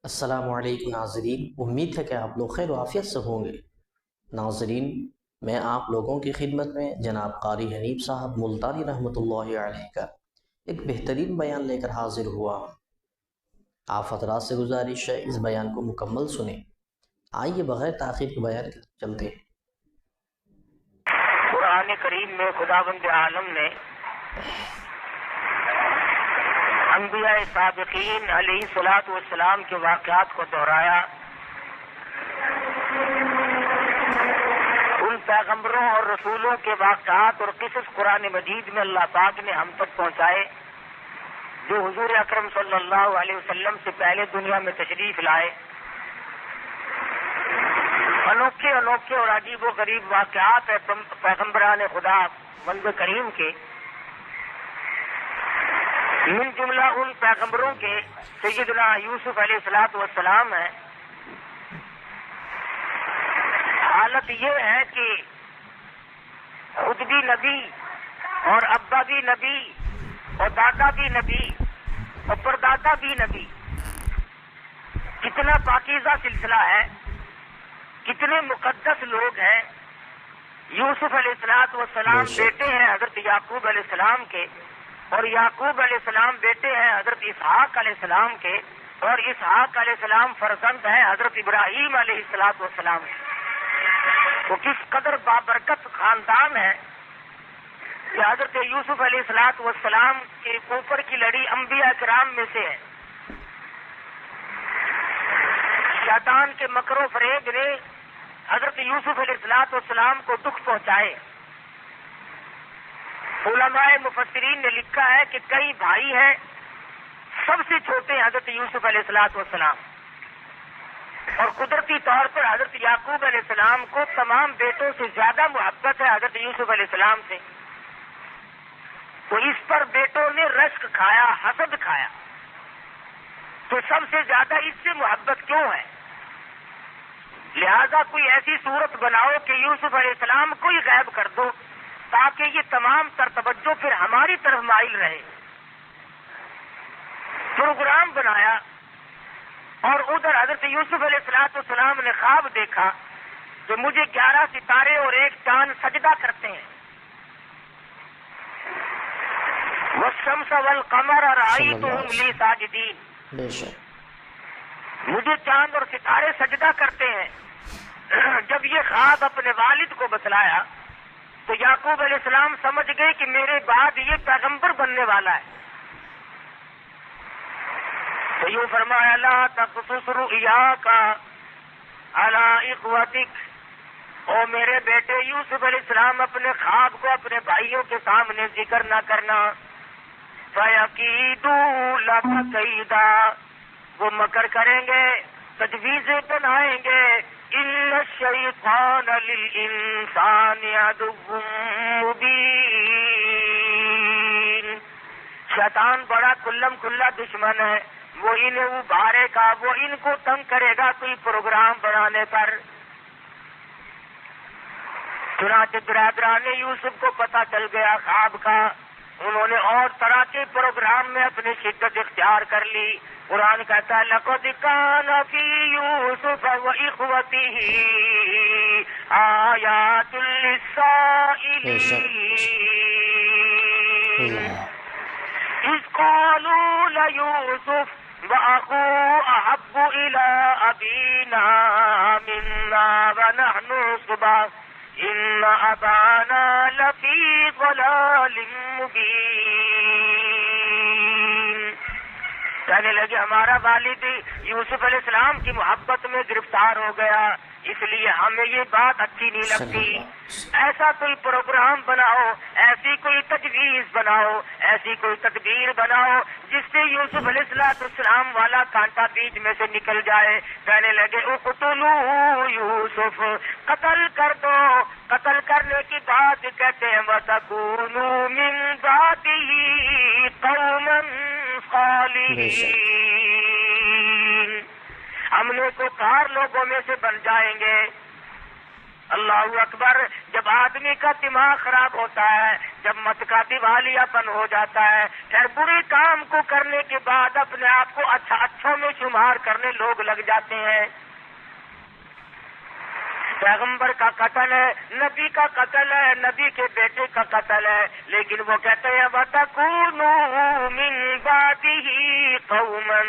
السلام علیکم ناظرین، امید ہے کہ آپ لوگ خیر و عافیت سے ہوں گے۔ ناظرین، میں آپ لوگوں کی خدمت میں جناب قاری حنیف صاحب ملتانی رحمۃ اللہ علیہ کا ایک بہترین بیان لے کر حاضر ہوا ہوں۔ آپ حضرات سے گزارش ہے اس بیان کو مکمل سنیں۔ آئیے بغیر تاخیر کے بیان کی طرف چلتے ہیں۔ قرآن کریم میں خداوند عالم نے انبیاء سابقین علیہ الصلوۃ والسلام کے واقعات کو دہرایا، ان پیغمبروں اور رسولوں کے واقعات اور قصص قرآن مجید میں اللہ پاک نے ہم تک پہنچائے جو حضور اکرم صلی اللہ علیہ وسلم سے پہلے دنیا میں تشریف لائے۔ انوکھے انوکھے اور عجیب و غریب واقعات ہیں پیغمبران خدا بند کریم کے، من جملہ ان پیغمبروں کے سیدنا یوسف علیہ الصلوۃ والسلام ہیں۔ حالت یہ ہے کہ خود بھی نبی اور ابا بھی نبی اور دادا بھی نبی اور پردادا بھی نبی، کتنا پاکیزہ سلسلہ ہے، کتنے مقدس لوگ ہیں۔ یوسف علیہ الصلوۃ والسلام بیٹے ہیں حضرت یعقوب علیہ السلام کے، اور یعقوب علیہ السلام بیٹے ہیں حضرت اسحاق علیہ السلام کے، اور اسحاق علیہ السلام فرزند ہیں حضرت ابراہیم علیہ الصلوۃ والسلام کے۔ وہ کس قدر بابرکت خاندان ہے کہ حضرت یوسف علیہ الصلوۃ والسلام کے اوپر کی لڑی انبیاء کرام میں سے ہے۔ شیطان کے مکر و فریب نے حضرت یوسف علیہ الصلوۃ والسلام کو دکھ پہنچائے۔ علماء مفسرین نے لکھا ہے کہ کئی بھائی ہیں، سب سے چھوٹے حضرت یوسف علیہ الصلوۃ والسلام، اور قدرتی طور پر حضرت یعقوب علیہ السلام کو تمام بیٹوں سے زیادہ محبت ہے حضرت یوسف علیہ السلام سے، تو اس پر بیٹوں نے رشک کھایا، حسد کھایا، تو سب سے زیادہ اس سے محبت کیوں ہے؟ لہذا کوئی ایسی صورت بناؤ کہ یوسف علیہ السلام کو ہی غائب کر دو تاکہ یہ تمام تر توجہ پھر ہماری طرف مائل رہے۔ پروگرام بنایا، اور ادھر حضرت یوسف علیہ السلام نے خواب دیکھا کہ مجھے 11 ستارے اور ایک چاند سجدہ کرتے ہیں۔ والشمس والقمر رأیتهم لی ساجدین، مجھے چاند اور ستارے سجدہ کرتے ہیں۔ جب یہ خواب اپنے والد کو بتلایا تو یعقوب علیہ السلام سمجھ گئے کہ میرے بعد یہ پیغمبر بننے والا ہے، تو یوں فرمایا لا تقصص رؤیاک علی اخوتک، او میرے بیٹے یوسف علیہ السلام اپنے خواب کو اپنے بھائیوں کے سامنے ذکر نہ کرنا۔ فَيَكِيدُوا لَكَ كَيْدًا، وہ مکر کریں گے، تجویزیں بنائیں گے۔ إِنَّ الشَّيْطَانَ لِلْإِنسَانِ عَدُوٌّ مُّبِينٌ، شیطان بڑا کلم کھلا دشمن ہے، وہ انہیں ابھارے گا، وہ ان کو تنگ کرے گا کوئی پروگرام بنانے پر۔ چنانچہ برادران یوسف کو پتہ چل گیا خواب کا، انہوں نے اور طرح کے پروگرام میں اپنی شدت اختیار کر لی۔ قرآن کہتا ہے لَقَدْ كَانَ فِي يُوسُفَ وَإِخْوَتِهِ آيَاتٌ لِّلسَّائِلِينَ إِذْ قَالُوا لَيُوسُفُ وَأَخُوهُ أَحَبُّ إِلَىٰ أَبِينَا مِنَّا وَنَحْنُ عُصْبَةٌ إِنَّ أَبَانَا لَفِي ضَلَالٍ مُّبِينٍ، کہنے لگے ہمارا والد یوسف علیہ السلام کی محبت میں گرفتار ہو گیا، اس لیے ہمیں یہ بات اچھی نہیں لگتی۔ ایسا کوئی پروگرام بناؤ، ایسی کوئی تجویز بناؤ، ایسی کوئی تدبیر بناؤ جس سے یوسف علیہ السلام والا کانٹا بیچ میں سے نکل جائے۔ کہنے لگے اقتلوا یوسف، قتل کر دو۔ قتل کرنے کی بات کہتے ہیں وَتَكُونُوا مِن بَعْدِهِ قَوْمًا صَالِحِينَ، ہم نے کو کار لوگوں میں سے بن جائیں گے۔ اللہ اکبر. جب آدمی کا دماغ خراب ہوتا ہے، جب مت کا دیوالیہ پن ہو جاتا ہے، پھر برے کام کو کرنے کے بعد اپنے آپ کو اچھوں میں شمار کرنے لوگ لگ جاتے ہیں. پیغمبر کا قتل ہے، نبی کا قتل ہے، نبی کے بیٹے کا قتل ہے، لیکن وہ کہتے ہیں وَتَكُونُوا مِن بَعْدِهِ قَوْمًا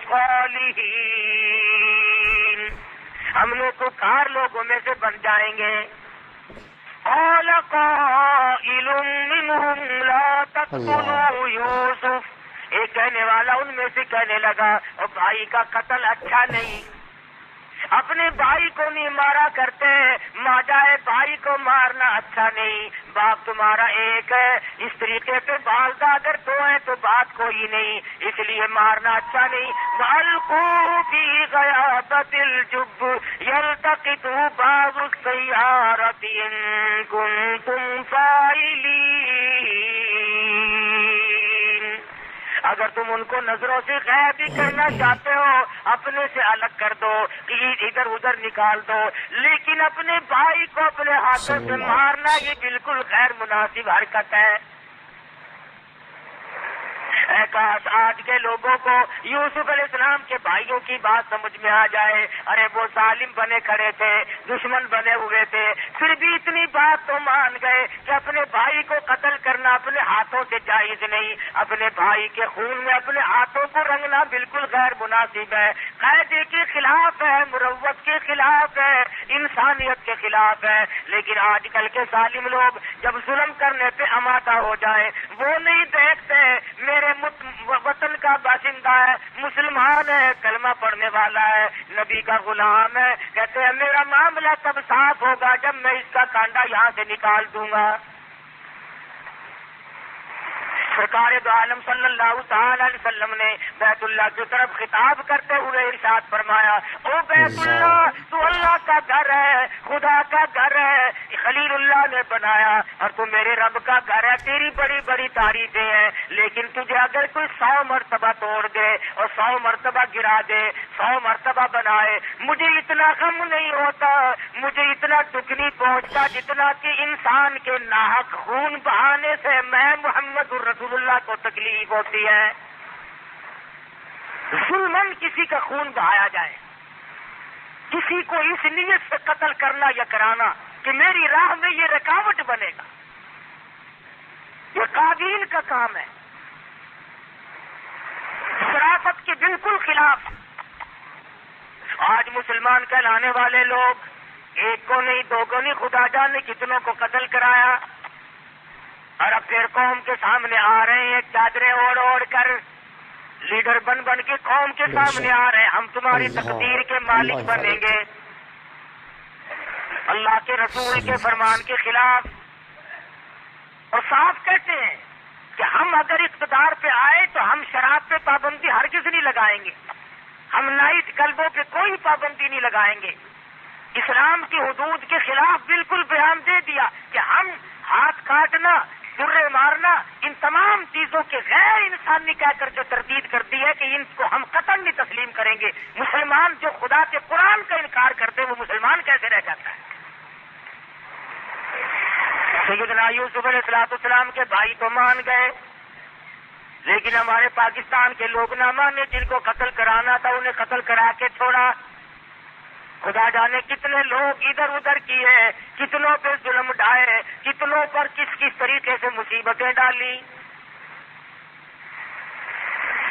صَالِحِينَ. ہم لوگ تو کار لوگوں میں سے بن جائیں گے. قَالَ قَائِلٌ مِّنْهُمْ لَا تَقْتُلُوا يُوسُفَ. ایک کہنے والا ان میں سے کہنے لگا اور بھائی کا قتل اچھا نہیں، اپنے بھائی کو نہیں مارا کرتے، ماجائے بھائی کو مارنا اچھا نہیں. باپ تمہارا ایک ہے، اس طریقے پہ والدہ اگر دو ہیں تو بات کوئی نہیں، اس لیے مارنا اچھا نہیں. وَأَلْقُوهُ فِي غَيَابَتِ الْجُبِّ يَلْتَقِطْهُ بَعْضُ السَّيَّارَةِ إِن كُنتُمْ فَاعِلِينَ. اگر تم ان کو نظروں سے غائب بھی کرنا چاہتے ہو، اپنے سے الگ کر دو، ادھر ادھر نکال دو، لیکن اپنے بھائی کو اپنے ہاتھوں سے مارنا یہ بالکل غیر مناسب حرکت ہے. اے کاش آج کے لوگوں کو یوسف علیہ السلام کے بھائیوں کی بات سمجھ میں آ جائے. ارے وہ ظالم بنے کھڑے تھے، دشمن بنے ہوئے تھے، پھر بھی اتنی بات تو مان گئے کہ اپنے بھائی کو قتل کرنا اپنے ہاتھوں سے جائز نہیں. اپنے بھائی کے خون میں اپنے ہاتھوں کو رنگنا بالکل غیر مناسب ہے، قاعدے کے خلاف ہے، مروت کے خلاف ہے، انسانیت کے خلاف ہے. لیکن آج کل کے ظالم لوگ جب ظلم کرنے پہ آمادہ ہو جائیں، وہ نہیں دیکھتے میرے وطن کا باشندہ ہے، مسلمان ہے، کلمہ پڑھنے والا ہے، نبی کا غلام ہے، کہتے ہیں میرا معاملہ تب صاف ہوگا جب میں اس کا کانڈا یہاں سے نکال دوں گا. سرکار دو عالم صلی اللہ تعالی علیہ وسلم نے بیت اللہ کی طرف خطاب کرتے ہوئے ارشاد فرمایا، او بیت اللہ تو اللہ کا گھر ہے، خدا کا گھر ہے، خلیل اللہ نے بنایا اور تو میرے رب کا گھر ہے. تیری بڑی بڑی تعریفیں ہیں، لیکن تجھے اگر کوئی 100 مرتبہ توڑ دے اور 100 مرتبہ گرا دے، 100 مرتبہ بنائے، مجھے اتنا غم نہیں ہوتا، مجھے اتنا دکھ نہیں پہنچتا جتنا کہ انسان کے ناحق خون بہانے سے میں محمد رسول اللہ کو تکلیف ہوتی ہے. ظلمن کسی کا خون بہایا جائے، کسی کو اس نیت سے قتل کرنا یا کرانا کہ میری راہ میں یہ رکاوٹ بنے گا، یہ قابیل کا کام ہے، شرافت کے بالکل خلاف. آج مسلمان کہلانے والے لوگ ایک کو نہیں، دو کو نہیں، خدا جانے کتنوں کو قتل کرایا، اور اب پھر قوم کے سامنے آ رہے ہیں چادریں اوڑھ کر، لیڈر بن کے قوم کے سامنے آ رہے ہیں، ہم تمہاری تقدیر کے مالک بنیں گے. اللہ کے رسول کے فرمان کے خلاف، اور صاف کہتے ہیں کہ ہم اگر اقتدار پہ آئے تو ہم شراب پہ پابندی ہرگز نہیں لگائیں گے، ہم نائٹ کلبوں پہ کوئی پابندی نہیں لگائیں گے. اسلام کی حدود کے خلاف بالکل بیان دے دیا کہ ہم ہاتھ کاٹنا، درے مارنا، ان تمام چیزوں کے غیر انسانی کہہ کر جو تردید کر دی ہے کہ ان کو ہم قطعاً نہیں تسلیم کریں گے. مسلمان جو خدا کے قرآن کا انکار کرتے وہ مسلمان کیسے رہ جاتا ہے؟ سیدنا یوسف علیہ السلام کے بھائی تو مان گئے، لیکن ہمارے پاکستان کے لوگ نہ مانے، جن کو قتل کرانا تھا انہیں قتل کرا کے چھوڑا. خدا جانے کتنے لوگ ادھر ادھر کیے، کتنوں پہ ظلم ڈھائے، کتنوں پر کس کس طریقے سے مصیبتیں ڈالی.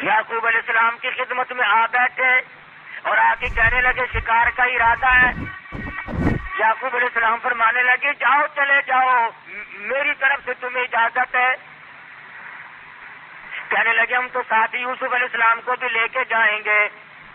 یعقوب علیہ السلام کی خدمت میں آ بیٹھے اور آ کے کہنے لگے شکار کا ارادہ ہے. یعقوب علیہ السلام فرمانے لگے جاؤ، چلے جاؤ، میری طرف سے تمہیں اجازت ہے. کہنے لگے ہم تو ساتھ ہی یوسف علیہ السلام کو بھی لے کے جائیں گے.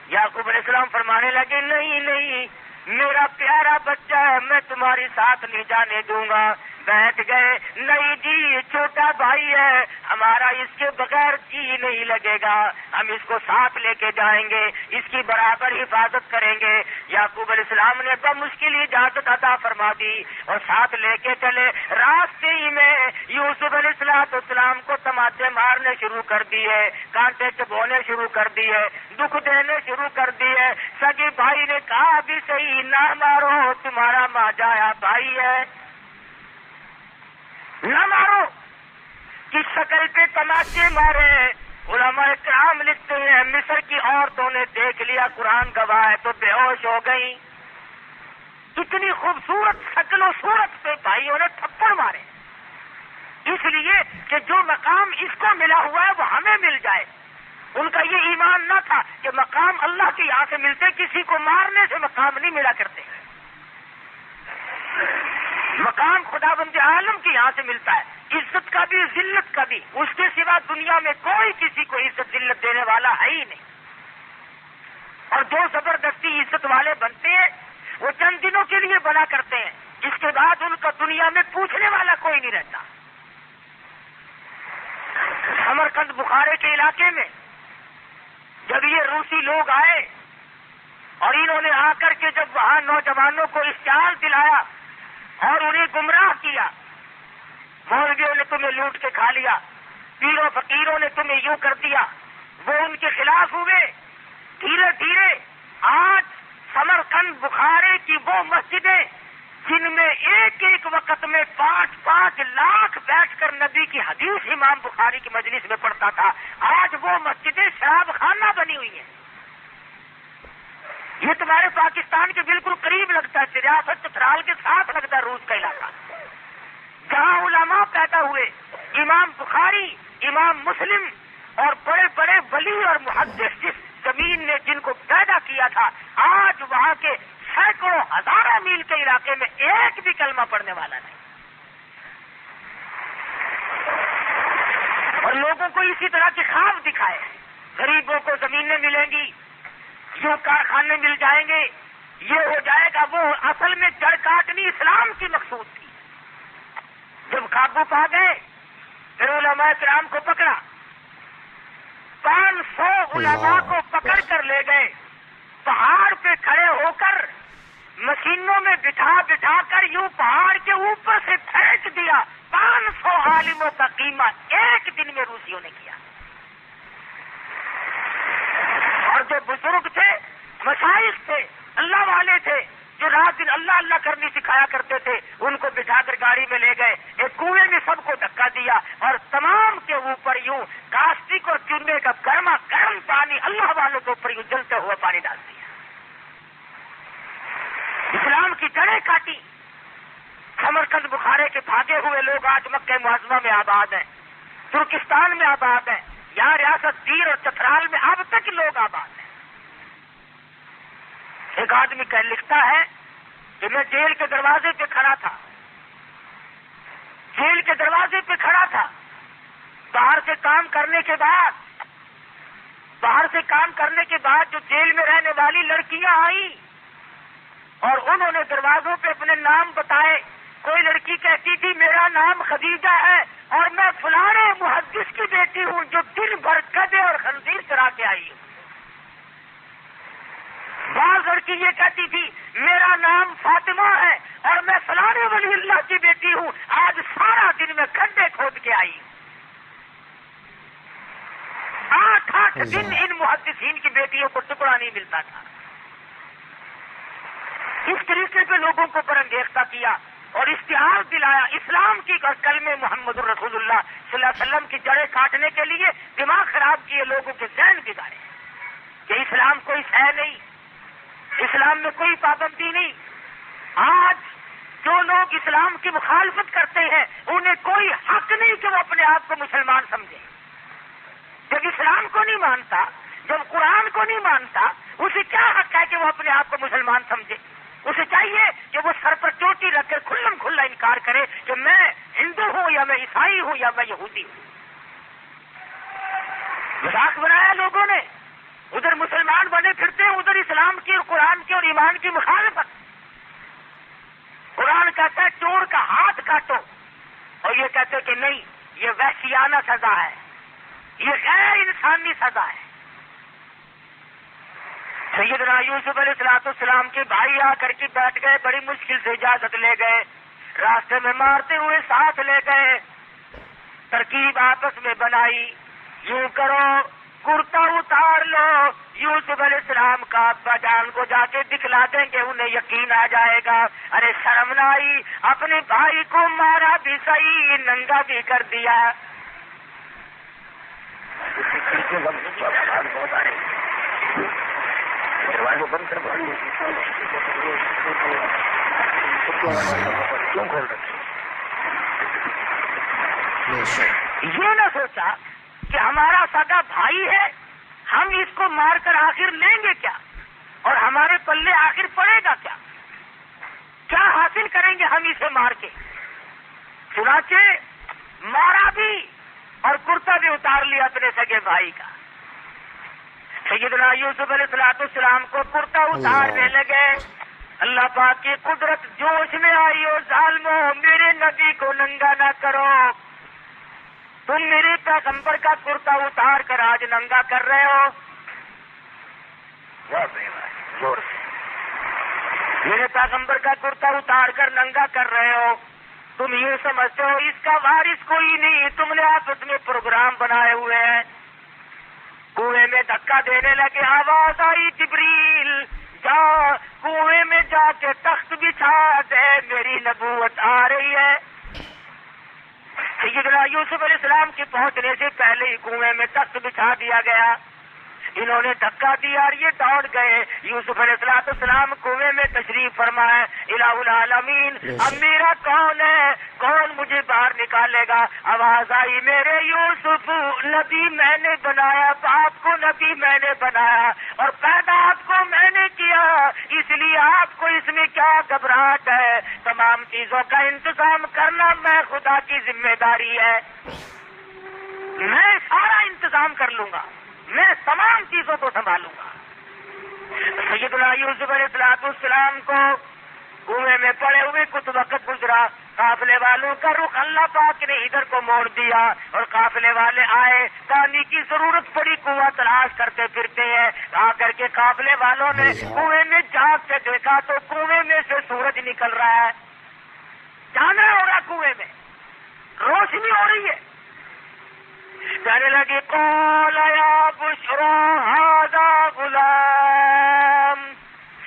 یعقوب علیہ السلام فرمانے لگے نہیں نہیں، میرا پیارا بچہ ہے، میں تمہاری ساتھ نہیں جانے دوں گا. بیٹھ گئے. نہیں جی چھوٹا بھائی ہے ہمارا, اس کے بغیر جی نہیں لگے گا, ہم اس کو ساتھ لے کے جائیں گے, اس کی برابر حفاظت کریں گے. یعقوب علیہ السلام نے بمشکل اجازت عطا فرما دی اور ساتھ لے کے چلے. راستے ہی میں یوسف علیہ السلام کو تماچے مارنے شروع کر دیے, کانٹے چبونے شروع کر دیے, دکھ دینے شروع کر دیے. سگے بھائی نے کہا بھی صحیح نہ مارو, تمہارا ماجایا بھائی ہے, نہ مارو. کس شکل پہ تماچے مارے. علماء کرام لکھتے ہیں مصر کی عورتوں نے دیکھ لیا, قرآن گواہ ہے, تو بے ہوش ہو گئی. اتنی خوبصورت شکل و صورت پہ بھائیوں نے تھپڑ مارے, اس لیے کہ جو مقام اس کو ملا ہوا ہے وہ ہمیں مل جائے. ان کا یہ ایمان نہ تھا کہ مقام اللہ کے یہاں سے ملتے, کسی کو مارنے سے مقام نہیں ملا کرتے. مقام خداوند عالم کے یہاں سے ملتا ہے, عزت کا بھی ذلت کا بھی. اس کے سوا دنیا میں کوئی کسی کو عزت ذلت دینے والا ہے ہی نہیں. اور جو زبردستی عزت والے بنتے ہیں وہ چند دنوں کے لیے بنا کرتے ہیں, اس کے بعد ان کا دنیا میں پوچھنے والا کوئی نہیں رہتا. سمرقند بخارے کے علاقے میں جب یہ روسی لوگ آئے اور انہوں نے آ کر کے جب وہاں نوجوانوں کو اشتعال دلایا اور انہیں گمراہ کیا, مولویوں نے تمہیں لوٹ کے کھا لیا, پیروں فقیروں نے تمہیں یوں کر دیا, وہ ان کے خلاف ہوئے. دھیرے دھیرے آج سمرقند بخارے کی وہ مسجدیں جن میں ایک ایک وقت میں 5-5 لاکھ بیٹھ کر نبی کی حدیث امام بخاری کی مجلس میں پڑھتا تھا, آج وہ مسجدیں شراب خانہ بنی ہوئی ہیں. یہ تمہارے پاکستان کے بالکل قریب لگتا ہے, ریاست چترال کے ساتھ لگتا ہے روس کا علاقہ, جہاں علماء پیدا ہوئے, امام بخاری, امام مسلم اور بڑے بڑے ولی اور محدث جس زمین نے جن کو پیدا کیا تھا, آج وہاں کے سینکڑوں ہزاروں میل کے علاقے میں ایک بھی کلمہ پڑھنے والا نہیں. اور لوگوں کو اسی طرح کے خواب دکھائے, غریبوں کو زمینیں ملیں گی, یوں کارخانے مل جائیں گے, یہ ہو جائے گا. وہ اصل میں جڑ کاٹنی اسلام کی مقصود تھی. جب قابو پا گئے پھر علماء کرام کو پکڑا, 500 علماء کو پکڑ کر لے گئے, پہاڑ پہ کھڑے ہو کر مشینوں میں بٹھا بٹھا کر یوں پہاڑ کے اوپر سے پھینک دیا. 500 عالموں کا قیمہ ایک دن میں روسیوں نے کیا. اور جو بزرگ تھے, مشائخ تھے, اللہ والے تھے, جو رات دن اللہ اللہ کرنی سکھایا کرتے تھے, ان کو بٹھا کر گاڑی میں لے گئے, ایک کنویں میں سب کو دھکا دیا اور تمام کے اوپر یوں کاسٹک اور چونے کا گرما گرم پانی اللہ والوں کے اوپر یوں جلتا ہوا پانی ڈال دیا. اسلام کی جڑیں کاٹی. سمرقند بخارے کے بھاگے ہوئے لوگ آج مکہ معظمہ میں آباد ہیں, ترکستان میں آباد ہیں, یہاں ریاست دیر اور چترال میں اب تک لوگ آباد ہیں. ایک آدمی لکھتا ہے کہ میں جیل کے دروازے پہ کھڑا تھا, جیل کے دروازے پہ کھڑا تھا, باہر سے کام کرنے کے بعد جو جیل میں رہنے والی لڑکیاں آئیں اور انہوں نے دروازوں پہ اپنے نام بتائے. کوئی لڑکی کہتی تھی میرا نام خدیجہ ہے اور میں فلانے محدث کی بیٹی ہوں جو دن بھر گدھے اور خنزیر چرا کے آئی ہوں. بعض لڑکی یہ کہتی تھی میرا نام فاطمہ ہے اور میں فلانے ولی اللہ کی بیٹی ہوں, آج سارا دن میں گڈھے کھود کے آئی. 8 دن ان محدثین کی بیٹیوں کو ٹکڑا نہیں ملتا تھا. اس طریقے سے لوگوں کو برانگیختہ کیا اور اشتہار دلایا اسلام کی کلمے محمد الرسول اللہ صلی اللہ علیہ وسلم کی جڑیں کاٹنے کے لیے. دماغ خراب کیے, لوگوں کے ذہن بگاڑے کہ اسلام کوئی شے نہیں, اسلام میں کوئی پابندی نہیں. آج جو لوگ اسلام کی مخالفت کرتے ہیں انہیں کوئی حق نہیں کہ وہ اپنے آپ کو مسلمان سمجھے. جب اسلام کو نہیں مانتا, جب قرآن کو نہیں مانتا, اسے کیا حق ہے کہ وہ اپنے آپ کو مسلمان سمجھے؟ اسے چاہیے کہ وہ سر پر چوٹی رکھ کر کھلم کھلا انکار کرے کہ میں ہندو ہوں یا میں عیسائی ہوں یا میں یہودی ہوں. مذاق بنایا لوگوں نے, ادھر مسلمان بنے پھرتے ہیں, ادھر اسلام کی اور قرآن کی اور ایمان کی مخالفت. قرآن کہتا ہے چور کا ہاتھ کاٹو, اور یہ کہتے کہ نہیں یہ وحشیانہ سزا ہے، یہ غیر انسانی سزا ہے۔ سیدنا یوسف علیہ السلام کے بھائی آ کر کے بیٹھ گئے، بڑی مشکل سے اجازت لے گئے، راستے میں مارتے ہوئے ساتھ لے گئے، ترکیب آپس میں بنائی، یوں کرو کرتا اتار لو، یوسف علیہ السلام کا ابا جان کو جا کے دکھلا دیں گے، انہیں یقین آ جائے گا۔ ارے شرم نہ آئی، اپنے بھائی کو مارا بھی صحیح، ننگا بھی کر دیا۔ یہ نہ سوچا کہ ہمارا سگا بھائی ہے، ہم اس کو مار کر آخر لیں گے کیا، اور ہمارے پلے آخر پڑے گا کیا، کیا حاصل کریں گے ہم اسے مار کے۔ چنانچہ مارا بھی اور کرتا بھی اتار لیا اپنے سگے بھائی کا۔ سیدنا یوسف علیہ السلام کو کرتا اتارنے لگے، اللہ پاک کی قدرت جوش میں آئی، اور ظالمو میرے نبی کو ننگا نہ کرو، تم میرے پیغمبر کا کرتا اتار کر آج ننگا کر رہے ہو، میرے پیغمبر کا کرتا اتار کر ننگا کر رہے ہو، تم یوں سمجھتے ہو اس کا وارث کوئی نہیں، تم نے آپس میں پروگرام بنائے ہوئے ہیں۔ کنویں میں دھکا دینے لگے، آواز آئی جبریل جا کنویں میں جا کے تخت بچھا دے، میری نبوت آ رہی ہے۔ سیدنا یوسف علیہ السلام کے پہنچنے سے پہلے ہی کنویں میں تخت بچھا دیا گیا، انہوں نے دھکا دیا اور یہ دوڑ گئے۔ یوسف علیہ السلام کنویں میں تشریف فرمائے، الہ العالمین اب میرا کون ہے، کون مجھے باہر نکالے گا؟ آواز آئی میرے یوسف نبی میں نے بنایا، باپ کو نبی میں نے بنایا اور پیدا آپ کو میں نے کیا، اس لیے آپ کو اس میں کیا گھبراہٹ ہے، تمام چیزوں کا انتظام کرنا میں خدا کی ذمہ داری ہے، میں سارا انتظام کر لوں گا، میں تمام چیزوں کو سنبھالوں گا۔ سیدنا یوسف علیہ السلام کو کنویں میں پڑے ہوئے کچھ وقت گزرا، قافلے والوں کا رخ اللہ پاک نے ادھر کو موڑ دیا اور قافلے والے آئے، پانی کی ضرورت پڑی، کنواں تلاش کرتے پھرتے ہیں، آ کر کے قافلے والوں نے کنویں میں جھانک کے دیکھا تو کنویں میں سے سورج نکل رہا ہے، جانا ہو رہا کنویں میں، روشنی ہو رہی ہے۔ کہنے لگی قال یا بشرا ھذا غلام،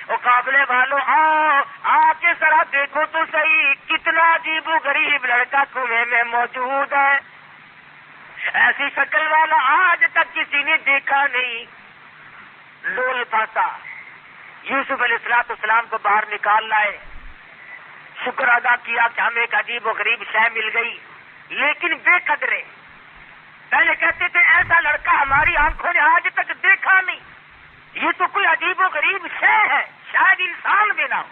او قافلے والوں آؤ آ کے ذرا دیکھو تو صحیح کتنا عجیب و غریب لڑکا کنویں میں موجود ہے، ایسی شکل والا آج تک کسی نے دیکھا نہیں۔ لول پھنسا، یوسف علیہ السلام کو باہر نکال لائے، شکر ادا کیا کہ ہمیں ایک عجیب و غریب شے مل گئی، لیکن بے قدرے پہلے کہتے تھے ایسا لڑکا ہماری آنکھوں نے آج تک دیکھا نہیں، یہ تو کوئی عجیب و غریب شے ہے، شاید انسان بھی نہ ہو،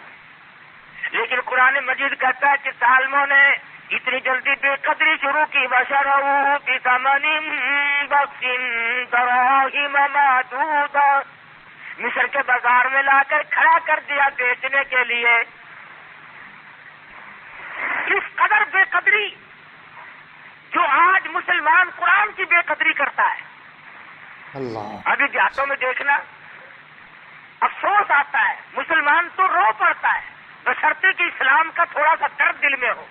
لیکن قرآن مجید کہتا ہے کہ ظالموں نے اتنی جلدی بے قدری شروع کی، وَشَرَوْهُ بِثَمَنٍ بَخْسٍ دَرَاهِمَ مَعْدُودَةٍ، مصر کے بازار میں لا کر کھڑا کر دیا بیچنے کے لیے۔ اس قدر بے قدری جو آج مسلمان قرآن کی بے قدری کرتا ہے، اللہ ابھی دیہاتوں میں دیکھنا افسوس آتا ہے، مسلمان تو رو پڑتا ہے بشرطے کہ اسلام کا تھوڑا سا درد دل میں ہو۔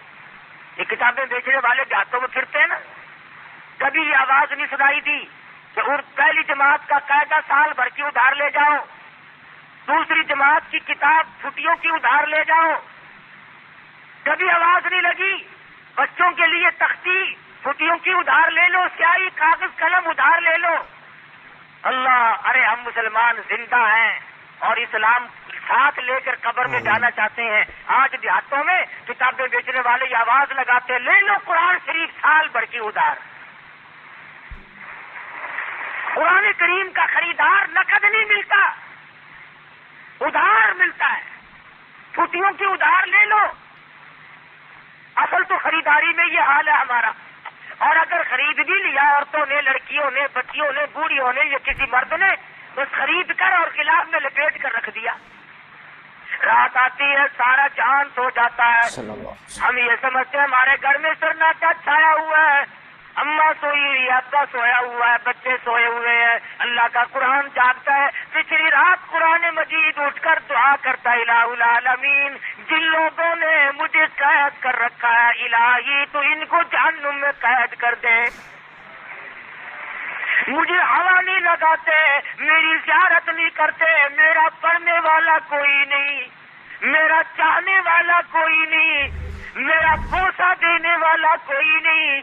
یہ کتابیں بیچنے والے دیہاتوں میں پھرتے ہیں نا، کبھی یہ آواز نہیں سنائی دی کہ پہلی جماعت کا قاعدہ سال بھر کی ادھار لے جاؤ، دوسری جماعت کی کتاب چھٹیوں کی ادھار لے جاؤ، کبھی آواز نہیں لگی بچوں کے لیے تختی چھٹیوں کی ادھار لے لو، سیاہی کاغذ قلم ادھار لے لو۔ اللہ، ارے ہم مسلمان زندہ ہیں اور اسلام ساتھ لے کر قبر میں جانا چاہتے ہیں۔ آج دیہاتوں میں کتابیں بیچنے والے یہ آواز لگاتے لے لو قرآن شریف سال بھر کی ادھار۔ قرآن کریم کا خریدار نقد نہیں ملتا، ادھار ملتا ہے، چھٹیوں کی ادھار لے لو۔ اصل تو خریداری میں یہ حال ہے ہمارا، اور اگر خرید بھی لیا عورتوں نے، لڑکیوں نے، بچیوں نے، بوڑھیوں نے یا کسی مرد نے، بس خرید کر اور گلاس میں لپیٹ کر رکھ دیا۔ رات آتی ہے سارا جہان سو جاتا ہے، صلی اللہ علیہ وسلم. ہم یہ سمجھتے ہیں ہمارے گھر میں سناٹا چھایا ہوا ہے، اماں سوئی ہوئی ہے، ابا سویا ہوا ہے، بچے سوئے ہوئے ہیں، اللہ کا قرآن جاگتا ہے. پچھلی رات قرآن مجید اٹھ کر دعا کرتا ہے، الہ العالمین جن لوگوں نے مجھے قید کر رکھا ہے الہی تو ان کو جہنم میں قید کر دے. مجھے ہوا نہیں لگاتے، میری زیارت نہیں کرتے، میرا پڑھنے والا کوئی نہیں، میرا چاہنے والا کوئی نہیں، میرا بوسہ دینے والا کوئی نہیں.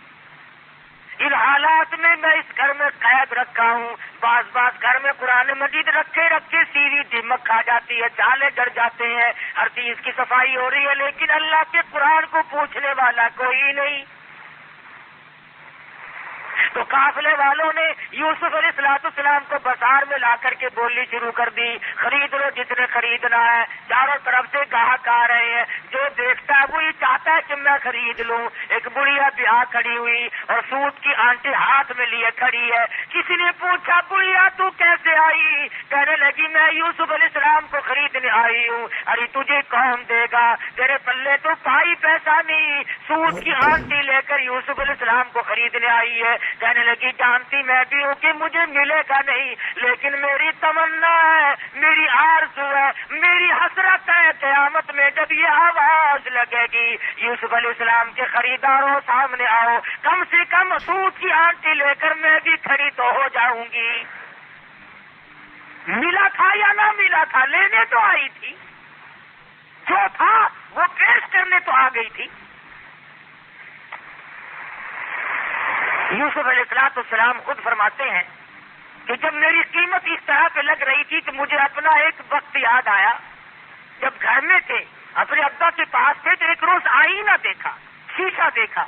ان حالات میں میں اس گھر میں قید رکھا ہوں. بعض گھر میں قرآن مجید رکھے رکھے سیوی دمک کھا جاتی ہے، چالے ڈر جاتے ہیں، ہر چیز کی صفائی ہو رہی ہے، لیکن اللہ کے قرآن کو پوچھنے والا کوئی نہیں. تو قافلے والوں نے یوسف علیہ السلام کو بازار میں لا کر کے بولنی شروع کر دی، خرید لو جتنے خریدنا ہے. چاروں طرف سے گاہک آ رہے ہیں، جو دیکھتا ہے وہی چاہتا ہے کہ میں خرید لوں. ایک بڑھیا بیاہ کھڑی ہوئی اور سوٹ کی آنٹی ہاتھ میں لیے کھڑی ہے. کسی نے پوچھا بڑھیا تو کیسے آئی؟ کہنے لگی میں یوسف علیہ السلام کو خریدنے آئی ہوں. ارے تجھے کون دے گا، تیرے پلے تو پائی پیسہ نہیں. سوٹ کی آنٹی لے کر یوسف علیہ السلام کو خریدنے آئی ہے. کہنے لگی جانتی میں بھی ہوں کہ مجھے ملے گا نہیں، لیکن میری تمنا ہے، میری آرزو ہے، میری حسرت ہے قیامت میں جب یہ آواز لگے گی یوسف علیہ السلام کے خریداروں سامنے آؤ، کم سے کم سوٹ کی آنٹی لے کر میں بھی کھڑی تو ہو جاؤں گی. ملا تھا یا نہ ملا تھا، لینے تو آئی تھی، جو تھا وہ پیش کرنے تو آ گئی تھی. یوسف علیہ السلام خود فرماتے ہیں کہ جب میری قیمت اس طرح پہ لگ رہی تھی تو مجھے اپنا ایک وقت یاد آیا. جب گھر میں تھے، اپنے ابا کے پاس تھے، تو ایک روز آئینہ دیکھا، شیشہ دیکھا،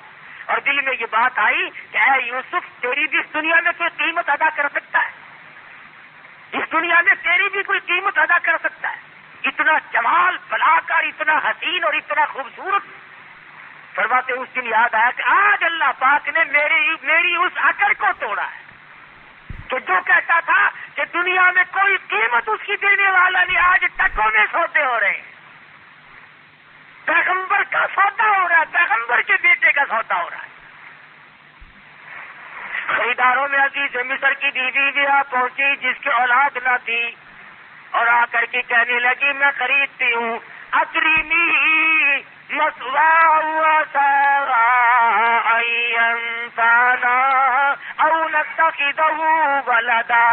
اور دل میں یہ بات آئی کہ اے یوسف تیری بھی اس دنیا میں کوئی قیمت ادا کر سکتا ہے، اس دنیا میں تیری بھی کوئی قیمت ادا کر سکتا ہے. اتنا جمال بلا کر، اتنا حسین اور اتنا خوبصورت. فرماتے اس دن یاد آیا کہ آج اللہ پاک نے میری اس عقل کو توڑا ہے کہ جو کہتا تھا کہ دنیا میں کوئی قیمت اس کی دینے والا نہیں، آج ٹکوں میں سودے ہو رہے ہیں. پیغمبر کا سودا ہو رہا ہے، پیغمبر کے بیٹے کا سودا ہو رہا ہے. خریداروں میں عزیز مصر کی بیوی بھی آ پہنچی جس کی اولاد نہ تھی، اور آ کر کے کہنے لگی میں خریدتی ہوں، اکریمی مسوا سارا انسانا او نتخذہ ولدا.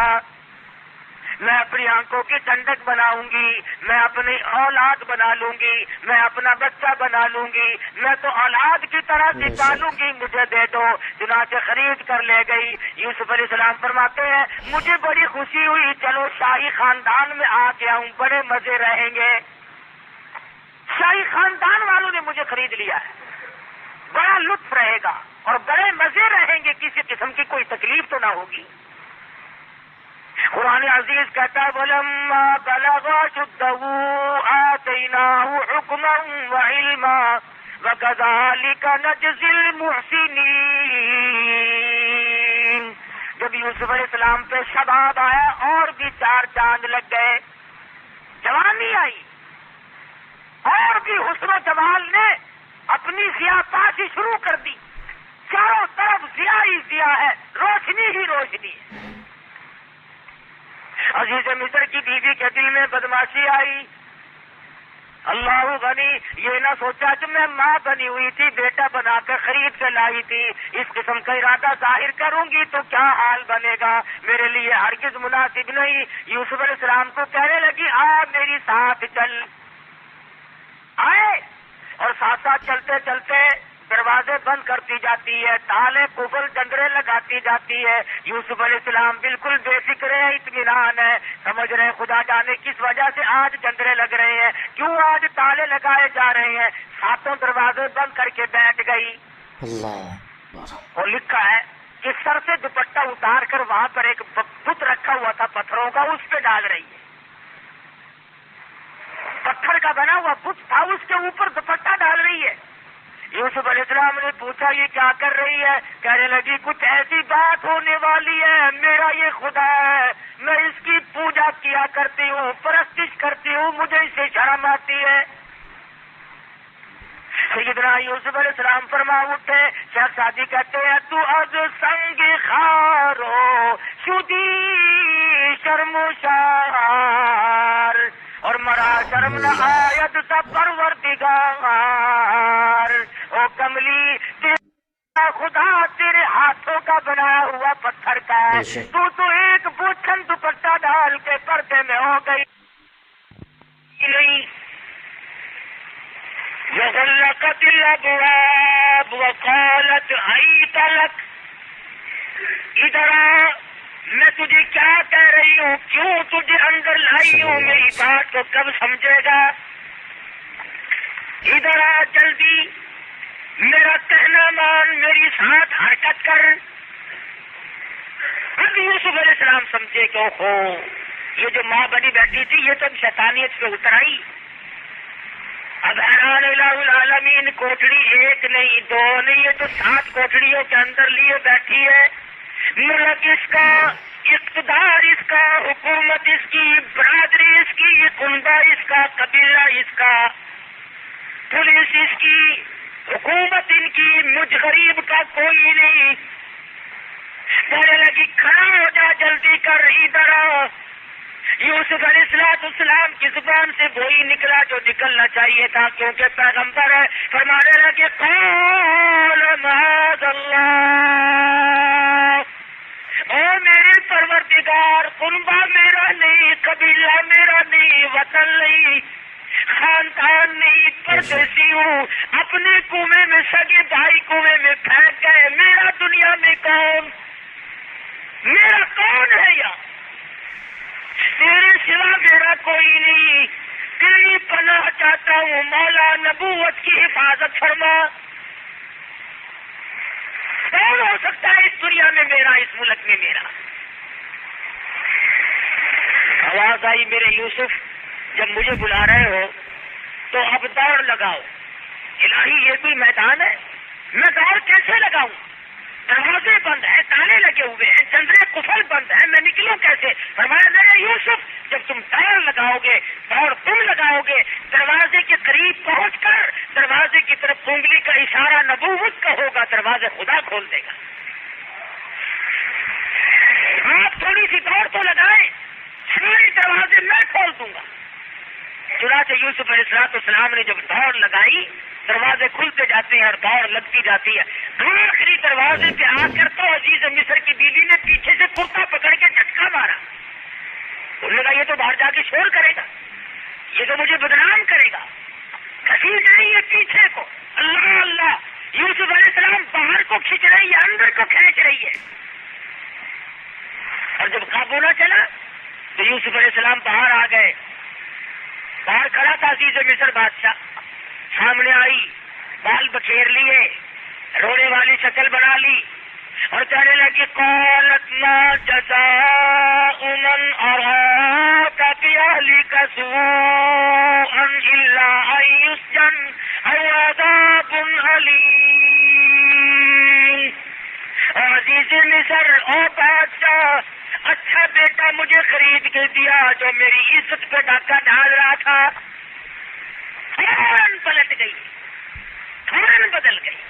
میں اپنی آنکھوں کی ٹھنڈک بناؤں گی، میں اپنی اولاد بنا لوں گی، میں اپنا بچہ بنا لوں گی، میں تو اولاد کی طرح نکالوں گی، مجھے دے دو. چنانچہ خرید کر لے گئی. یوسف علیہ السلام فرماتے ہیں مجھے بڑی خوشی ہوئی، چلو شاہی خاندان میں آ گیا ہوں، بڑے مزے رہیں گے. شاہی خاندان والوں نے مجھے خرید لیا ہے، بڑا لطف رہے گا اور بڑے مزے رہیں گے، کسی قسم کی کوئی تکلیف تو نہ ہوگی. قرآن عزیز کہتا ہے وَلَمَّا بَلَغَ أَشُدَّهُ آتَيْنَاهُ حُكْمًا وَعِلْمًا وَكَذَلِكَ نَجْزِي الْمُحْسِنِينَ. جب یوسف علیہ السلام پہ شباب آیا اور بھی 4 چاند لگ گئے، جوانی آئی، اور بھی حسن و جمال نے اپنی ضیاء پاشی شروع کر دی. چاروں طرف ضیاء ہی ضیاء ہے، روشنی ہی روشنی ہے. عزیز مصر کی بیوی کے دل میں بدماشی آئی. اللہ غنی، یہ نہ سوچا کہ میں ماں بنی ہوئی تھی، بیٹا بنا کر خرید کے لائی تھی، اس قسم کا ارادہ ظاہر کروں گی تو کیا حال بنے گا، میرے لیے ہرگز مناسب نہیں. یوسف علیہ السلام کو کہنے لگی آ میری ساتھ چل. آئے اور ساتھ ساتھ چلتے چلتے دروازے بند کرتی جاتی ہے، تالے قفل ڈنگرے لگاتی جاتی ہے. یوسف علیہ السلام بالکل بے فکر ہے، اطمینان ہے، سمجھ رہے ہیں خدا جانے کس وجہ سے آج ڈنگرے لگ رہے ہیں، کیوں آج تالے لگائے جا رہے ہیں. ساتوں دروازے بند کر کے بیٹھ گئی. اللہ اور لکھا ہے کہ سر سے دوپٹہ اتار کر وہاں پر ایک بت رکھا ہوا تھا پتھروں کا، اس پہ ڈال رہی ہے. پتھر کا بنا ہوا بت تھا، اس کے اوپر دوپٹہ ڈال رہی ہے. یوسف علیہ السلام نے پوچھا یہ کیا کر رہی ہے؟ کہنے لگی کچھ ایسی بات ہونے والی ہے، میرا یہ خدا ہے، میں اس کی پوجا کیا کرتی ہوں، پرستش کرتی ہوں، مجھے اس سے شرم آتی ہے۔ سیدنا یوسف علیہ السلام فرما اٹھے، شیخ سعدی کہتے ہیں تو از سنگ خارو شدی شرم و شار اور مرا شرم نہ آید سب پروردگار، او کملی تیرا خدا تیرے ہاتھوں کا بنایا ہوا پتھر کا ہے، تو ایک بوچھن دوپٹہ ڈال کے پردے میں ہو گئی نہیں۔ وغلقت الابواب وقالت حیت لک، ادھر آ، میں تجھے کیا کہہ رہی ہوں، کیوں تجھے اندر لائی ہوں، میری بات کو کب سمجھے گا، ادھر آ جلدی، میرا کہنا مان، میری ساتھ حرکت کر۔ اب یوسف علیہ السلام سمجھے کہ اوہو، یہ جو ماں بنی بیٹھی تھی یہ تو شیطانیت پہ اتر آئی۔ اب حیران الہ العالمین، کوٹڑی ایک نہیں دو نہیں، یہ تو 7 کوٹڑیوں کے اندر لیے بیٹھی ہے، ملک اس کا، اقتدار اس کا، حکومت اس کی، برادری اس کی، کنبہ اس کا، قبیلہ اس کا، پولیس اس کی، حکومت ان کی، مجھ غریب کا کوئی نہیں۔ کہنے لگی کھڑا ہو جا، جلدی کر، ادھر آ۔ یوسف علیہ السلام کی زبان سے وہی نکلا جو نکلنا چاہیے تھا، کیونکہ پیغمبر ہے، فرمانے لگے قال معاذ اللہ، اے میرے پروردگار، کنبہ میرا نہیں، قبیلہ میرا نہیں، وطن نہیں، خاندان نہیں، پردیسی ہوں، اپنے کنویں میں سگے بھائی کنویں میں پھینک گئے، میرا دنیا میں کون، میرا کون ہے یا تیرے سوا میرا کوئی نہیں، تیری پناہ چاہتا ہوں، مولا نبوت کی حفاظت فرما۔ کون ہو سکتا ہے اس دنیا میں میرا، اس ملک میں میرا؟ آواز آئی میرے یوسف، جب مجھے بلا رہے ہو تو اب دوڑ لگاؤ۔ الہی یہ کوئی میدان ہے، میں دوڑ کیسے لگاؤں؟ دروازے بند ہیں، تالے لگے ہوئے ہیں، جنگلے قفل بند ہیں، میں نکلوں کیسے؟ فرمایا میرے یوسف، جب تم دوڑ لگاؤ گے، دوڑ تم لگاؤ گے، دروازے کے قریب پہنچ کر دروازے کی طرف انگلی کا اشارہ نبوت کا ہوگا، دروازے خدا کھول دے گا۔ آپ تھوڑی سی دوڑ تو لگائیں، سارے دروازے میں کھول دوں گا۔ چنانچہ یوسف علیہ السلام نے جب دوڑ لگائی، دروازے کھلتے جاتے ہیں اور دوڑ لگتی جاتی ہے۔ آخری دروازے پہ آ کر تو عزیز مصر کی بیوی نے پیچھے سے کرتا پکڑ کے جھٹکا مارا۔ انہوں نے کہا یہ تو باہر جا کے شور کرے گا، یہ تو مجھے بدنام کرے گا، گھسیٹ رہی ہے پیچھے کو۔ اللہ اللہ، یوسف علیہ السلام باہر کو کھینچ رہی ہے، اندر کو کھینچ رہی ہے، اور جب قابو نہ چلا تو یوسف علیہ السلام باہر آ گئے۔ باہر کھڑا تھا عزیز مصر بادشاہ، سامنے آئی، بال بکھیر لیے، رونے والی شکل بنا لی اور کہنے لگی قالت ما جزاء من اراك باهلك سوءا الا ان يسجن او عذاب الیم۔ عزیز مصر، او بادشاہ، اچھا بیٹا مجھے خرید کے دیا جو میری عزت پہ ڈاکہ ڈال رہا تھا، فوراً پلٹ گئی، فوراً بدل گئی۔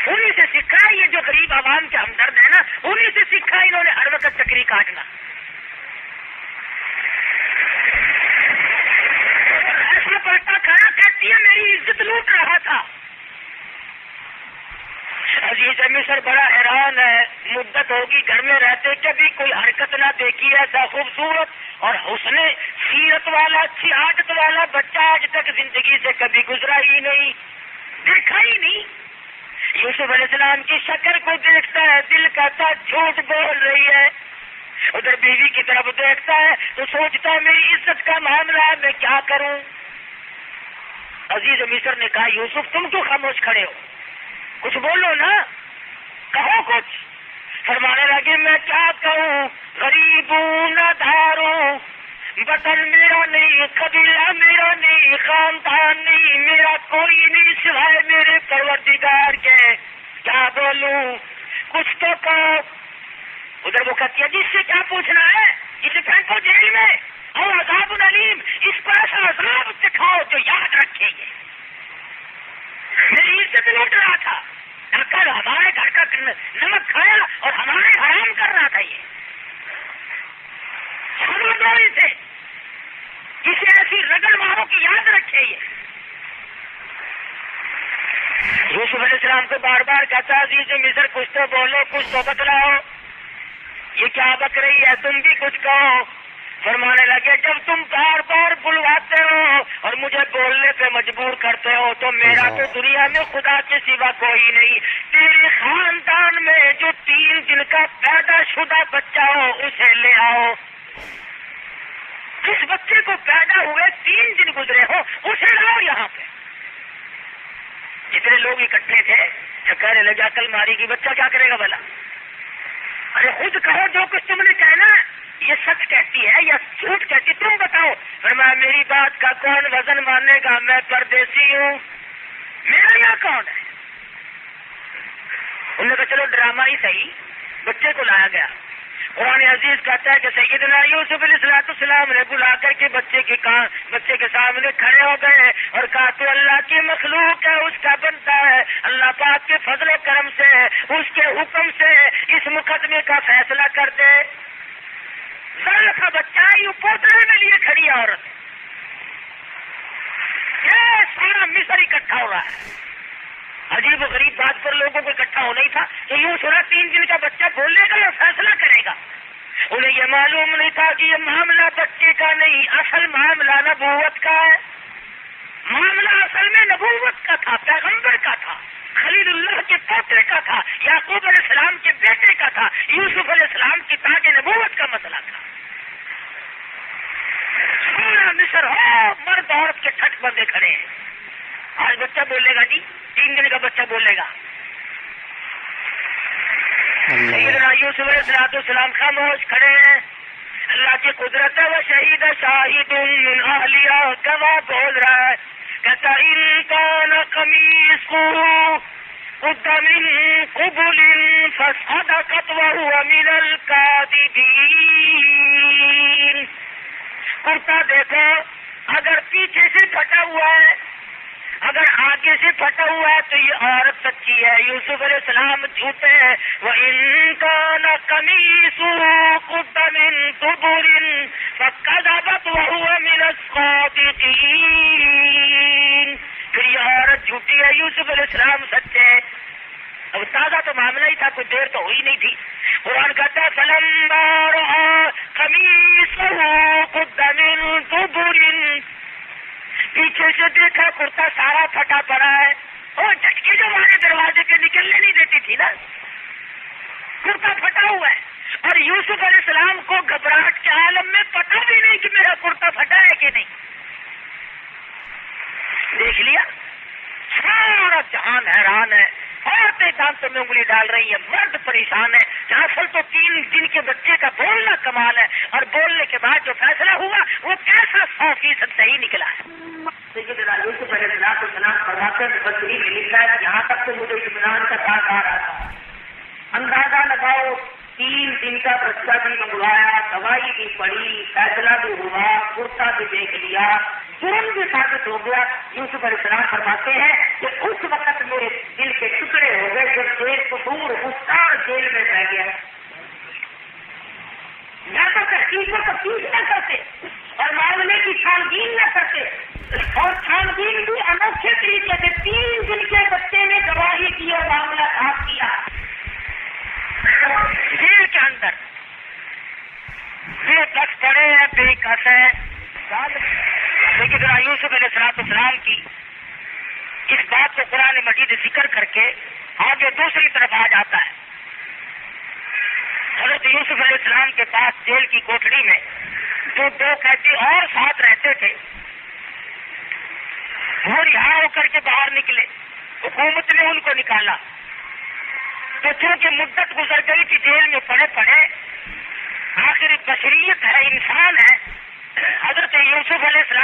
انہیں سے سیکھا یہ جو غریب عوام کے ہمدرد ہے نا، انہیں سے سیکھا انہوں نے ہر وقت چکری کاٹنا۔ ایسا پلٹا کھڑا کہتی ہے میری عزت لوٹ رہا تھا۔ عزیز مصر بڑا حیران ہے، مدت ہوگی گھر میں رہتے کبھی کوئی حرکت نہ دیکھی ایسا خوبصورت اور حسن سیرت والا، اچھی عادت والا بچہ آج تک زندگی سے کبھی گزرا ہی نہیں، دیکھا ہی نہیں۔ یوسف علیہ السلام کی شکل کو دیکھتا ہے، دل کہتا جھوٹ بول رہی ہے، ادھر بیوی کی طرف دیکھتا ہے تو سوچتا ہے میری عزت کا معاملہ ہے، میں کیا کروں؟ عزیز مصر نے کہا یوسف تم کیوں خاموش کھڑے ہو، کچھ بولو نا، کہو کچھ۔ فرمانے لگے میں کیا کہوں، غریب ہوں نہ دھار ہوں، وطن میرا نہیں، قبیلہ میرا نہیں، خاندان نہیں، میرا کوئی نہیں سوائے میرے پروردگار کے، کیا بولوں، کچھ تو کہو۔ ادھر وہ کہتی ہے جس سے کیا پوچھنا ہے، اسے پھینکو جیل میں، اور عذاب علیم، اس کو ایسا عذاب دکھاؤ جو یاد رکھیں گے۔ میری عزت لوٹ رہا تھا، کل ہمارے گھر کا نمک کھایا اور ہمارے حرام کر رہا تھا، یہ سے کسی ایسی رگڑ مارو کی یاد رکھے۔ یہ یوسف علیہ السلام کو بار بار کہتا عزیز مصر کچھ تو بولو، کچھ تو بتلاؤ، یہ کیا بک رہی ہے، تم بھی کچھ کہو۔ فرمانے لگے جب تم بار بار بلواتے ہو اور مجھے بولنے پہ مجبور کرتے ہو تو میرا تو دنیا میں خدا کے سوا کوئی نہیں، تیرے خاندان میں جو 3 دن کا پیدا شدہ بچہ ہو اسے لے آؤ، جس بچے کو پیدا ہوئے 3 دن گزرے ہو اسے لاؤ یہاں پہ۔ جتنے لوگ اکٹھے تھے کہنے لگے عقل ماری کی بچہ کیا کرے گا بھلا، ارے خود کہو جو کچھ تم نے کہنا، یہ سچ کہتی ہے یا جھوٹ کہتی، تم بتاؤ۔ فرمایا میری بات کا کون وزن ماننے گا، میں پردیسی ہوں، میرا یہاں کون ہے۔ انہوں نے کہا چلو ڈرامہ ہی صحیح، بچے کو لایا گیا۔ قرآن عزیز کہتا ہے کہ سیدنا یوسف علیہ السلام نے بلا کر کے بچے کے سامنے کھڑے ہو گئے اور کہا تو اللہ کی مخلوق ہے، اس کا بنتا ہے، اللہ پاک کے فضل و کرم سے اس کے حکم سے اس مقدمے کا فیصلہ کر دے۔ ذرا سا بچہ ہی پوترے میں لیے کھڑی عورت، یہ سارا مصر اکٹھا ہو رہا ہے۔ عجیب و غریب بات پر لوگوں کو اکٹھا ہونا ہی تھا کہ یوں سنا 3 دن کا بچہ بولے گا یا فیصلہ کرے گا۔ انہیں یہ معلوم نہیں تھا کہ یہ معاملہ بچے کا نہیں، اصل معاملہ نبوت کا ہے۔ معاملہ اصل میں نبوت کا تھا، پیغمبر کا تھا، خلیل اللہ کے پوترے کا تھا، یعقوب علیہ السلام کے بیٹے کا تھا، یوسف علیہ السلام کی تاج نبوت کا مسئلہ تھا۔ سارا مصر ہو مرد عورت کے ٹھٹ بندے کھڑے ہیں۔ آج بچہ بولے گا جی، 3 دن کا بچہ بولے گا۔ سیدنا یوسف علیہ السلام خاموش کھڑے ہیں، اللہ کی قدرت ہے، وہ شہید شاہد من اہلیہ، گواہ بول رہا ہے، کہتا ان کان قمیصہ قد من قبل فصدقت وهو من الكاذبین۔ کرتا دیکھو، اگر پیچھے سے پھٹا ہوا ہے، اگر آگے سے پھٹا ہوا ہے تو یہ عورت سچی ہے، یوسف علیہ السلام جھوٹے ہیں۔ وَإِن كَانَ قَمِيصُهُ قُدَّ مِن دُبُرٍ فَكَذَبَتْ وَهُوَ مِنَ الصَّادِقِينَ۔ پھر یہ عورت جھوٹی ہے، یوسف علیہ السلام سچے ہیں۔ اب تازہ تو معاملہ ہی تھا، کوئی دیر تو ہوئی نہیں تھی۔ قرآن کہتا ہے فَلَمَّا رَأَىٰ قَمِيصَهُ قُدَّ مِن دُبُرٍ، پیچھے سے دیکھا کرتا سارا پھٹا پڑا ہے، وہ جھٹکے جو ہمارے دروازے کے نکلنے نہیں دیتی تھی نا، کرتا پھٹا ہوا ہے، اور یوسف علیہ السلام کو گھبراہٹ کے عالم میں پتہ بھی نہیں کہ میرا کرتا پھٹا ہے کہ نہیں۔ دیکھ لیا، سارا جہان حیران ہے، عورتیں دانتوں میں انگلی ڈال رہی ہیں، مرد پریشان ہے۔ اصل تو 3 دن کے بچے کا بولنا کمال ہے، اور بولنے کے بعد جو فیصلہ ہوا وہ کیسا 100% صحیح نکلا ہے۔ سیدنا یوسف علیہ السلام فرماتے ہیں مفسرین نے لکھا ہے یہاں تک تو مجھے اطمینان کا بات آ رہا تھا، اندازہ لگاؤ 3 دن کا بچہ بھی منگوایا، دوائی بھی پڑی، فیصلہ بھی ہوا، کرتا بھی دیکھ لیا، جرم بھی ثابت ہو گیا۔ یوسف علیہ السلام فرماتے ہیں کہ اس وقت میرے دل کے ٹکڑے ہو گئے جب جیل کو دور گفتار جیل میں رہ گیا، یا تو تحقیق کو تفتیش نہ کرتے اور معاملے کی چھانبین نہ کرتے، اور چھانبین بھی انوکھے طریقے سے 3 دن کے بچے نے گواہی کی اور معاملہ صاف کیا جیل کے اندر۔ بے کس پڑے ہیں، بے کس ہے، لیکن یوسف علیہ السلام کی اس بات کو قرآن مجید ذکر کر کے آگے دوسری طرف آ جاتا ہے۔ حضرت یوسف علیہ السلام کے پاس جیل کی کوٹڑی میں جو 2 قیدی اور ساتھ رہتے تھے، وہ رہا ہو کر کے باہر نکلے، حکومت نے ان کو نکالا، تو چونکہ مدت گزر گئی تھی جیل میں پڑے پڑے، آخر بشریت ہے، انسان ہے،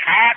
7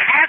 7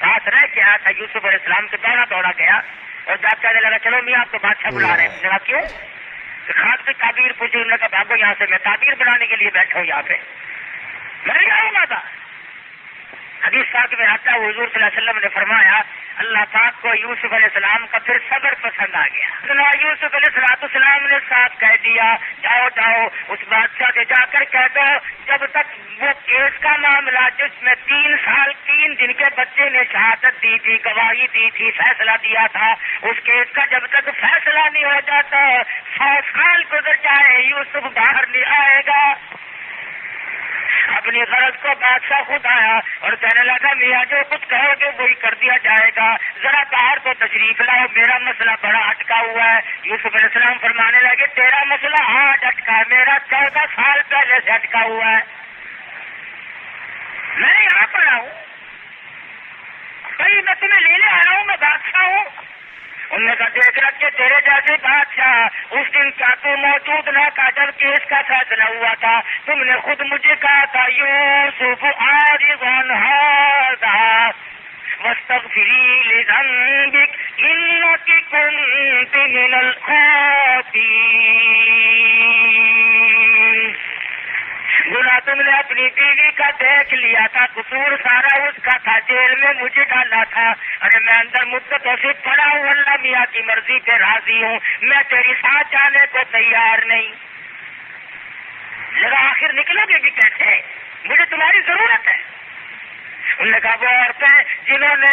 پاس رہ کے آیا تھا یوسف علیہ السلام کے، دوڑا گیا اور جب کہنے لگا چلو میاں آپ کو بادشاہ بلا رہے ہیں. جناب کیوں؟ خواب کی تعبیر پوچھی. انہوں نے کہا بھاگو یہاں سے، میں تعبیر بنانے کے لیے بیٹھا ہوں یہاں پہ، میں نہیں آؤں گا تھا. حدیث پاک میں آتا ہے حضور صلی اللہ علیہ وسلم نے فرمایا اللہ پاک کو یوسف علیہ السلام کا پھر صبر پسند آ گیا. یوسف علیہ السلام نے ساتھ کہہ دیا جاؤ اس بادشاہ سے جا کر کہہ دو جب تک وہ کیس کا معاملہ جس میں 3 سال 3 دن کے بچے نے شہادت دی تھی، گواہی دی تھی، فیصلہ دیا تھا، اس کیس کا جب تک فیصلہ نہیں ہو جاتا 100 سال گزر جائے یوسف باہر نہیں آئے گا. اپنی غرض کو بادشاہ خود آیا اور کہنے لگا میاں جو کچھ کہو گے وہی کر دیا جائے گا، ذرا باہر تو تشریف لاؤ، میرا مسئلہ بڑا اٹکا ہوا ہے. یوسف علیہ السلام فرمانے لگے تیرا مسئلہ آج اٹکا ہے، میرا 14 سال پہلے سے اٹکا ہوا ہے، میں یہاں پر آؤں بھائی، میں تمہیں لینے آ رہا ہوں، میں بادشاہ ہوں. انہوں نے کہا دیکھ رکھ کے تیرے جیسے بادشاہ اس دن کیا تو موجود نہ تھا جب کیس کا فیصلہ ہوا تھا؟ تم نے خود مجھے کہا تھا یوسف عارض عن ھذا واستغفری لذنبک انک کنت من الخاطئین. گناہ تم نے اپنی بیوی کا دیکھ لیا تھا، قصور سارا اس کا تھا، جیل میں مجھے ڈالا تھا. ارے میں اندر مدتوں سے پڑا ہوں، اللہ میاں کی مرضی پہ راضی ہوں، میں تیری ساتھ جانے کو تیار نہیں. ذرا آخر نکلو گے بھی کیسے؟ مجھے تمہاری ضرورت ہے. انہوں نے کہا وہ عورتیں جنہوں نے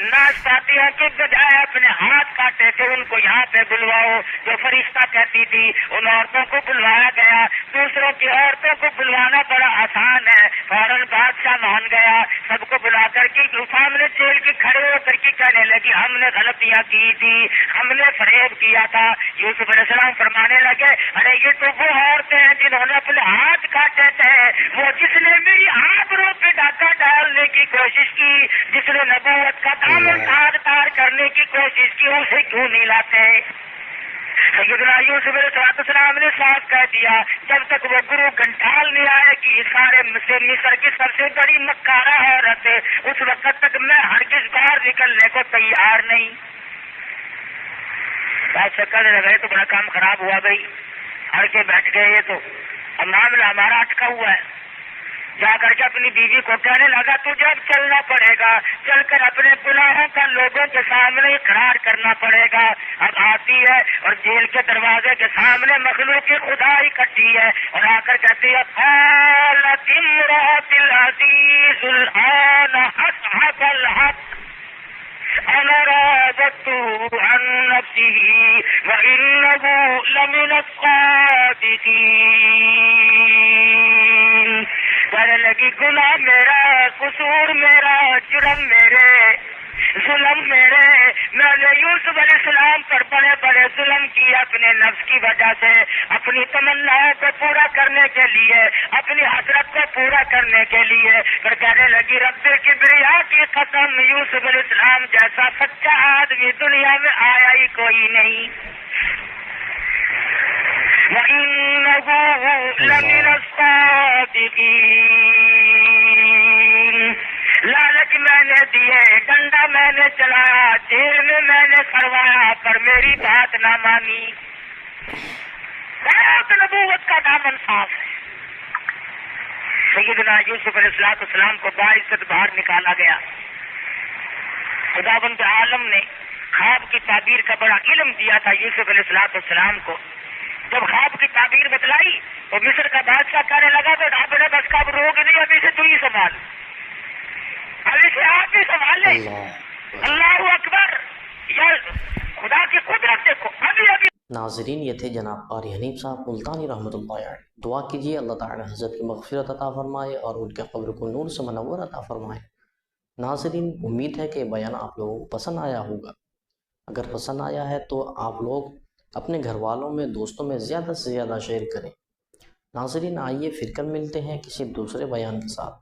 ناشپاتیوں کے بجائے اپنے ہاتھ کاٹے تھے ان کو یہاں پہ بلواؤ، جو فرشتہ کہتی تھی ان عورتوں کو بلوایا گیا. دوسروں کی عورتوں کو بلوانا بڑا آسان ہے، فوراً بادشاہ مان گیا، سب کو بلا کر کے سامنے جیل کے کھڑے ہو کر کے کہنے لگی ہم نے غلطیاں کی تھی، ہم نے فریب کیا تھا. یوسف علیہ السلام فرمانے لگے ارے یہ تو وہ عورتیں ہیں جنہوں نے اپنے ہاتھ کاٹے تھے، وہ جس نے میری آبرو پہ ڈاکہ ڈالنے کی کوشش کی، جس نے نبوت کا دامن تار کرنے کی کوشش کی، اسے کیوں نہیں لاتے؟ سیدنا یوسف علیہ السلام نے صاف کہہ دیا جب تک وہ گرو گھنٹال نہیں آئے گی سارے مصر کی سب سے بڑی مکارہ عورت اس وقت تک میں ہرگز باہر نکلنے کو تیار نہیں. بات کرنے لگے تو بڑا کام خراب ہوا بھائی، ہر کے بیٹھ گئے یہ تو اب معاملہ ہمارا اٹکا ہوا ہے. جا کر کے اپنی بیوی کو کہنے لگا تجھے اب چلنا پڑے گا، چل کر اپنے گناہوں کا لوگوں کے سامنے اقرار کرنا پڑے گا. اب آتی ہے اور جیل کے دروازے کے سامنے مخلوق کی خدا اکٹھی ہے اور آ کر کہتی ہے قالت امرأۃ العزیز الآن اصحب الحق انا راودته عن نفسه وانه لمن الصادقین. کہنے لگی گناہ میرا، قصور میرا، جرم میرے، ظلم میرے، میں نے یوسف علیہ السلام پر بڑے بڑے ظلم کیے اپنے نفس کی وجہ سے، اپنی تمناؤں کو پورا کرنے کے لیے، اپنی حسرت کو پورا کرنے کے لیے. پھر کہنے لگی رب کبریا کی قسم یوسف علیہ السلام جیسا سچا آدمی دنیا میں آیا ہی کوئی نہیں. وَإِنَّهُ لَمِنَ الصَّادِقِينَ. لالچ میں نے دیے، ڈنڈا میں نے چلایا، جیل میں نے سروایا، پر میری بات نہ مانی. بہت نبوت کا دامن صاف ہے. سیدنا یوسف علیہ السلام کو باعزت باہر نکالا گیا. خداوند عالم نے خواب کی تعبیر کا بڑا علم دیا تھا یوسف علیہ السلام کو. جب خواب کی تعبیر بتلائی تو مصر کا بادشاہ کہنے لگا تو اب بس کا روک نہیں، ابھی سے تو ہی سنبھال، ابھی سے آپ ہی سنبھال لیں. اللہ اکبر، یا خدا کی قدرت دیکھو. ابھی ناظرین یہ تھے جناب قاری حنیف صاحب ملتانی رحمۃ اللہ علیہ. دعا کیجیے اللہ تعالی حضرت کی مغفرت عطا فرمائے اور ان کے قبر کو نور سے منور عطا فرمائے. ناظرین امید ہے کہ بیان آپ لوگوں کو پسند آیا ہوگا. اگر پسند آیا ہے تو آپ لوگ اپنے گھر والوں میں، دوستوں میں زیادہ سے زیادہ شیئر کریں. ناظرین آئیے پھر کل ملتے ہیں کسی دوسرے بیان کے ساتھ.